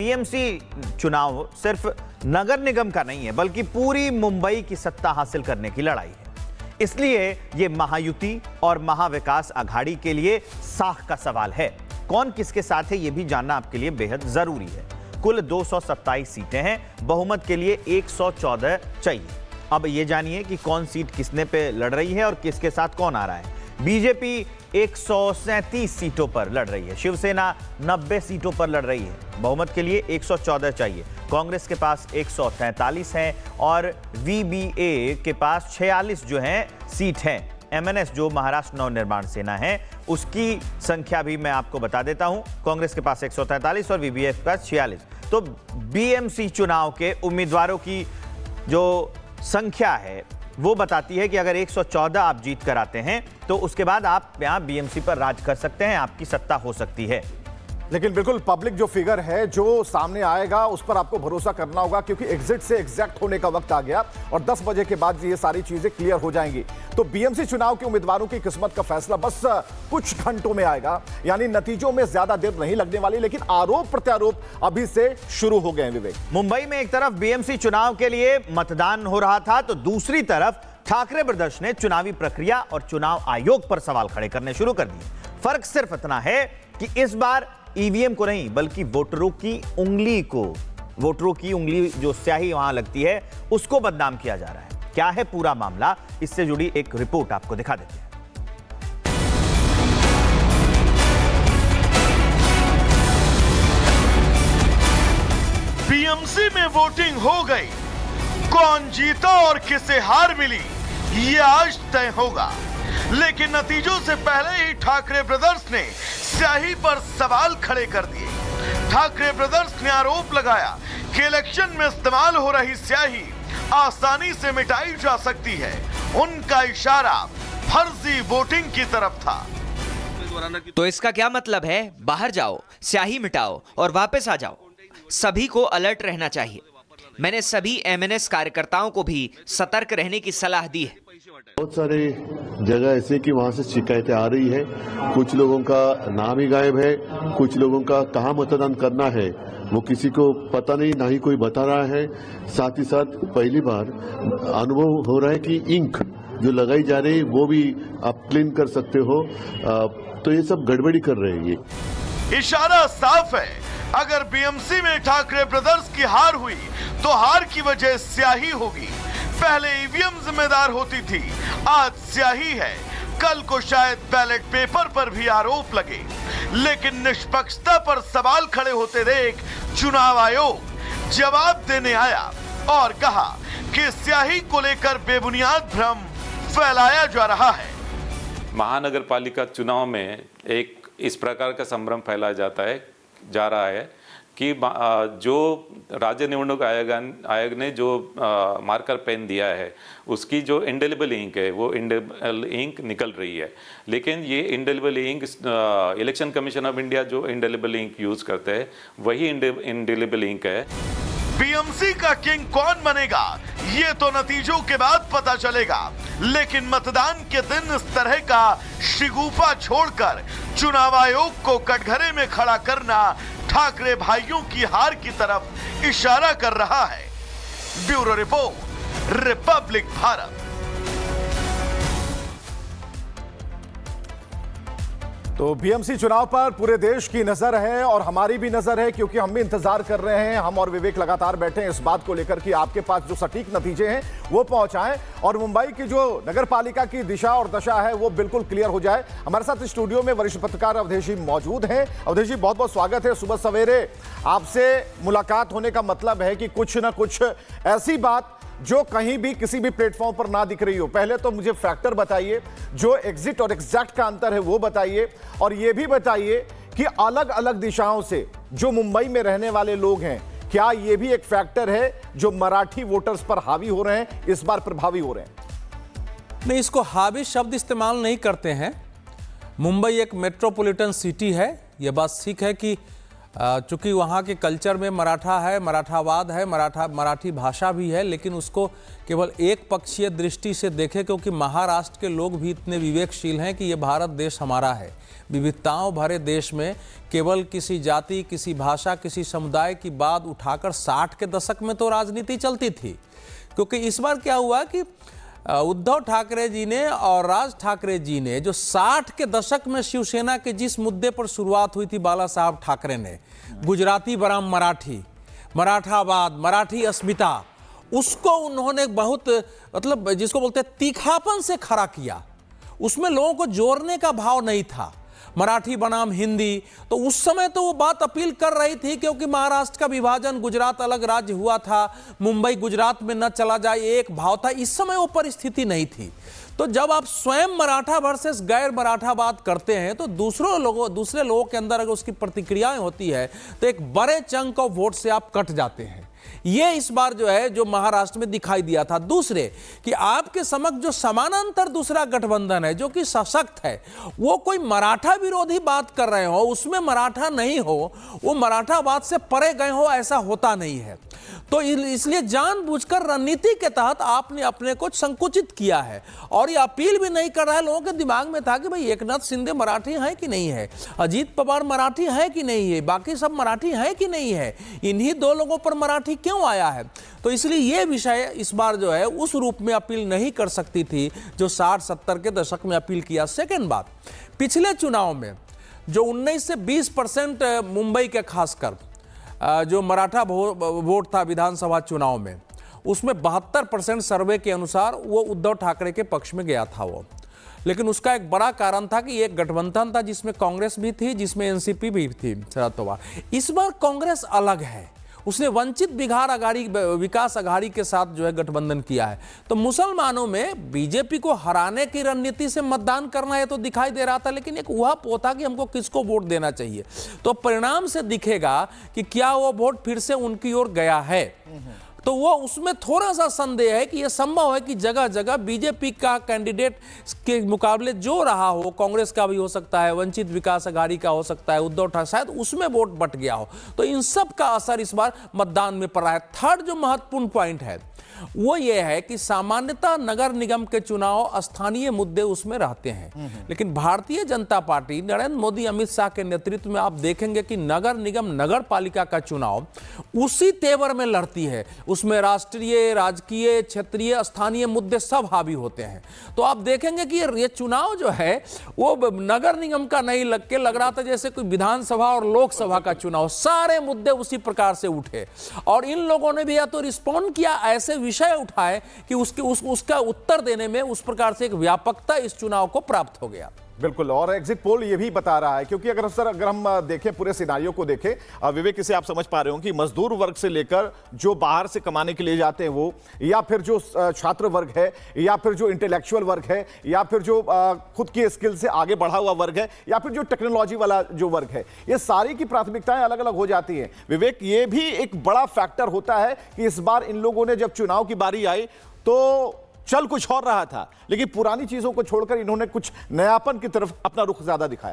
BMC चुनाव सिर्फ नगर निगम का नहीं है, बल्कि पूरी मुंबई की सत्ता हासिल करने की लड़ाई है। इसलिए यह महायुति और महाविकास अघाड़ी के लिए साख का सवाल है। कौन किसके साथ है यह भी जानना आपके लिए बेहद जरूरी है। कुल 227 सीटें हैं, बहुमत के लिए 114 चाहिए। अब यह जानिए कि कौन सीट किसने पे लड़ रही है और किसके साथ कौन आ रहा है। बीजेपी 137 सीटों पर लड़ रही है, शिवसेना 90 सीटों पर लड़ रही है, बहुमत के लिए 114 चाहिए। कांग्रेस के पास 143 हैं और वीबीए के पास 46 जो हैं सीट हैं। एमएनएस जो महाराष्ट्र नवनिर्माण सेना है, उसकी संख्या भी मैं आपको बता देता हूं। कांग्रेस के पास 143 और वीबीए के पास 46। तो बीएमसी चुनाव के उम्मीदवारों की जो संख्या है वो बताती है कि अगर 114 आप जीत कर आते हैं तो उसके बाद आप यहां बीएमसी पर राज कर सकते हैं, आपकी सत्ता हो सकती है। लेकिन बिल्कुल पब्लिक जो फिगर है जो सामने आएगा उस पर आपको भरोसा करना होगा, क्योंकि एग्जिट से एग्जैक्ट होने का वक्त आ गया और 10 बजे के बाद ये सारी चीजें क्लियर हो जाएंगी। तो बीएमसी चुनाव के उम्मीदवारों की किस्मत का फैसला बस कुछ घंटों में आएगा, यानी नतीजों में ज्यादा देर नहीं लगने वाली। लेकिन आरोप प्रत्यारोप अभी से शुरू हो गए हैं। विवेक, मुंबई में एक तरफ बीएमसी चुनाव के लिए मतदान हो रहा था, तो दूसरी तरफ ठाकरे ब्रदर्स ने चुनावी प्रक्रिया और चुनाव आयोग पर सवाल खड़े करने शुरू कर दिए। फर्क सिर्फ इतना है कि इस बार ईवीएम को नहीं, बल्कि वोटरों की उंगली जो स्याही वहां लगती है उसको बदनाम किया जा रहा है। क्या है पूरा मामला, इससे जुड़ी एक रिपोर्ट आपको दिखा देते हैं। बीएमसी में वोटिंग हो गई, कौन जीता और किसे हार मिली ये आज तय होगा। लेकिन नतीजों से पहले ही ठाकरे ब्रदर्स ने स्याही पर सवाल खड़े कर दिए। ठाकरे ब्रदर्स ने आरोप लगाया कि इलेक्शन में इस्तेमाल हो रही स्याही आसानी से मिटाई जा सकती है। उनका इशारा फर्जी वोटिंग की तरफ था। तो इसका क्या मतलब है? बाहर जाओ, स्याही मिटाओ और वापस आ जाओ। सभी को अलर्ट रहना चाहिए। मैंने सभी एमएनएस कार्यकर्ताओं को भी सतर्क रहने की सलाह दी है। बहुत सारे जगह ऐसे कि वहां से शिकायतें आ रही है, कुछ लोगों का नाम ही गायब है, कुछ लोगों का कहाँ मतदान करना है वो किसी को पता नहीं, ना ही कोई बता रहा है। साथ ही साथ पहली बार अनुभव हो रहा है कि इंक जो लगाई जा रही है वो भी आप क्लीन कर सकते हो। तो ये सब गड़बड़ी कर रहे हैं। ये इशारा साफ है, अगर बीएमसी में ठाकरे ब्रदर्स की हार हुई तो हार की वजह स्याही होगी। पहले ईवीएम जिम्मेदार होती थी, आज स्याही है। कल को शायद बैलेट पेपर पर भी आरोप लगे। लेकिन निष्पक्षता पर सवाल खड़े होते देख चुनाव आयोग जवाब देने आया और कहा कि स्याही को लेकर बेबुनियाद भ्रम फैलाया जा रहा है। महानगर पालिका चुनाव में एक इस प्रकार का संभ्रम फैलाया जा रहा है कि जो राज्य निवडणूक आयोग ने जो मार्कर पेन दिया है उसकी जो इंडेलिबल इंक है वो इंडेलिबल इंक निकल रही है। लेकिन ये indelible ink election commission of India जो इंडेलिबल इंक यूज करते हैं वही इंडेलिबल इंक है। बीएमसी का किंग कौन बनेगा ये तो नतीजों के बाद पता चलेगा। लेकिन मतदान के दिन इस तरह का शिगुफा छोड़कर चुनाव आयोग को कटघरे में खड़ा करना ठाकरे भाइयों की हार की तरफ इशारा कर रहा है। Bureau report, Republic Bharat. तो बीएमसी चुनाव पर पूरे देश की नजर है और हमारी भी नजर है, क्योंकि हम भी इंतजार कर रहे हैं। हम और विवेक लगातार बैठे हैं इस बात को लेकर कि आपके पास जो सटीक नतीजे हैं वो पहुंचाएं और मुंबई की जो नगर पालिका की दिशा और दशा है वो बिल्कुल क्लियर हो जाए। हमारे साथ स्टूडियो में वरिष्ठ पत्रकार अवधेश जी मौजूद हैं। अवधेश जी, बहुत बहुत स्वागत है। सुबह सवेरे आपसे मुलाकात होने का मतलब है कि कुछ ना कुछ ऐसी बात जो कहीं भी किसी भी प्लेटफॉर्म पर ना दिख रही हो। पहले तो मुझे फैक्टर बताइए, जो एग्जिट और एग्जैक्ट का अंतर है वो बताइए, और ये भी बताइए कि अलग अलग दिशाओं से जो मुंबई में रहने वाले लोग हैं, क्या ये भी एक फैक्टर है जो मराठी वोटर्स पर हावी हो रहे हैं, इस बार प्रभावी हो रहे हैं? नहीं, इसको हावी शब्द इस्तेमाल नहीं करते हैं। मुंबई एक मेट्रोपॉलिटन सिटी है, यह बात ठीक है कि चूंकि वहाँ के कल्चर में मराठा है, मराठावाद है, मराठी भाषा भी है, लेकिन उसको केवल एक पक्षीय दृष्टि से देखे, क्योंकि महाराष्ट्र के लोग भी इतने विवेकशील हैं कि ये भारत देश हमारा है। विविधताओं भरे देश में केवल किसी जाति, किसी भाषा, किसी समुदाय की बात उठाकर 60 के दशक में तो राजनीति चलती थी। क्योंकि इस बार क्या हुआ कि उद्धव ठाकरे जी ने और राज ठाकरे जी ने जो 60 के दशक में शिवसेना के जिस मुद्दे पर शुरुआत हुई थी बाला साहब ठाकरे ने, गुजराती बनाम मराठी, मराठावाद, मराठी अस्मिता, उसको उन्होंने बहुत मतलब जिसको बोलते हैं तीखापन से खड़ा किया। उसमें लोगों को जोड़ने का भाव नहीं था। मराठी बनाम हिंदी, तो उस समय तो वो बात अपील कर रही थी, क्योंकि महाराष्ट्र का विभाजन, गुजरात अलग राज्य हुआ था, मुंबई गुजरात में न चला जाए, एक भाव था। इस समय वो परिस्थिति नहीं थी। तो जब आप स्वयं मराठा वर्सेस गैर मराठा बात करते हैं तो दूसरे लोगों के अंदर अगर उसकी प्रतिक्रियाएं होती है तो एक बड़े चंक ऑफ वोट से आप कट जाते हैं। ये इस बार जो है जो महाराष्ट्र में दिखाई दिया था। दूसरे कि आपके समक्ष जो समानांतर दूसरा गठबंधन है जो कि सशक्त है, वो कोई मराठा विरोधी बात कर रहे हो, उसमें मराठा नहीं हो, वो मराठावाद से परे गए हो, ऐसा होता नहीं है। तो इसलिए जानबूझकर रणनीति के तहत आपने अपने को संकुचित किया है। और ये अपील भी नहीं कर रहा है, लोगों के दिमाग में था कि भाई एकनाथ शिंदे मराठी है कि नहीं है, अजीत पवार मराठी है कि नहीं है, बाकी सब मराठी है कि नहीं है, इन्हीं दो लोगों पर मराठी क्यों आया है। तो इसलिए ये विषय इस बार जो है उस रूप में अपील नहीं कर सकती थी जो 60-70 के दशक में अपील किया। सेकेंड बात, पिछले चुनाव में जो 19 से 20% मुंबई के खासकर जो मराठा वोट था विधानसभा चुनाव में, उसमें 72% सर्वे के अनुसार वो उद्धव ठाकरे के पक्ष में गया था वो। लेकिन उसका एक बड़ा कारण था कि एक गठबंधन था जिसमें कांग्रेस भी थी, जिसमें एनसीपी भी थी, शरद पवार। इस बार कांग्रेस अलग है, उसने वंचित विकास अघाड़ी के साथ जो है गठबंधन किया है। तो मुसलमानों में बीजेपी को हराने की रणनीति से मतदान करना है तो दिखाई दे रहा था, लेकिन एक ऊहापोह था कि हमको किसको वोट देना चाहिए। तो परिणाम से दिखेगा कि क्या वो वोट फिर से उनकी ओर गया है। तो वो उसमें थोड़ा सा संदेह है कि यह संभव है कि जगह जगह बीजेपी का कैंडिडेट के मुकाबले जो रहा हो, कांग्रेस का भी हो सकता है, वंचित विकास अघाड़ी का हो सकता है, उद्धव ठाकरे, शायद उसमें वोट बट गया हो। तो इन सब का असर इस बार मतदान में पड़ा है। थर्ड जो महत्वपूर्ण पॉइंट है वो ये है कि सामान्यतः नगर निगम के चुनाव स्थानीय मुद्दे उसमें रहते हैं, लेकिन भारतीय जनता पार्टी नरेंद्र मोदी, अमित शाह के नेतृत्व में आप देखेंगे कि नगर निगम, नगर पालिका का चुनाव उसी तेवर में लड़ती है। उसमें राष्ट्रीय, राजकीय, क्षेत्रीय, स्थानीय मुद्दे सब हावी होते हैं। तो आप देखेंगे कि ये चुनाव जो है वो नगर निगम का नहीं लग रहा था जैसे कोई विधानसभा और लोकसभा का चुनाव, सारे मुद्दे उसी प्रकार से उठे। और इन लोगों ने भी या तो रिस्पॉन्ड किया, ऐसे विषय उठाए कि उसका उत्तर देने में उस प्रकार से एक व्यापकता इस चुनाव को प्राप्त हो गया। बिल्कुल, और एग्जिट पोल ये भी बता रहा है, क्योंकि अगर हम देखें पूरे सिनारियो को देखें, विवेक, इसे आप समझ पा रहे हो कि मजदूर वर्ग से लेकर जो बाहर से कमाने के लिए जाते हैं वो, या फिर जो छात्र वर्ग है, या फिर जो इंटेलेक्चुअल वर्ग है, या फिर जो खुद की स्किल से आगे बढ़ा हुआ वर्ग है, या फिर जो टेक्नोलॉजी वाला जो वर्ग है, ये सारी की प्राथमिकताएं अलग अलग हो जाती हैं। विवेक, ये भी एक बड़ा फैक्टर होता है कि इस बार इन लोगों ने जब चुनाव की बारी आई तो चल कुछ और रहा था, लेकिन पुरानी चीजों को छोड़कर इन्होंने कुछ नयापन की तरफ अपना रुख ज्यादा दिखाया।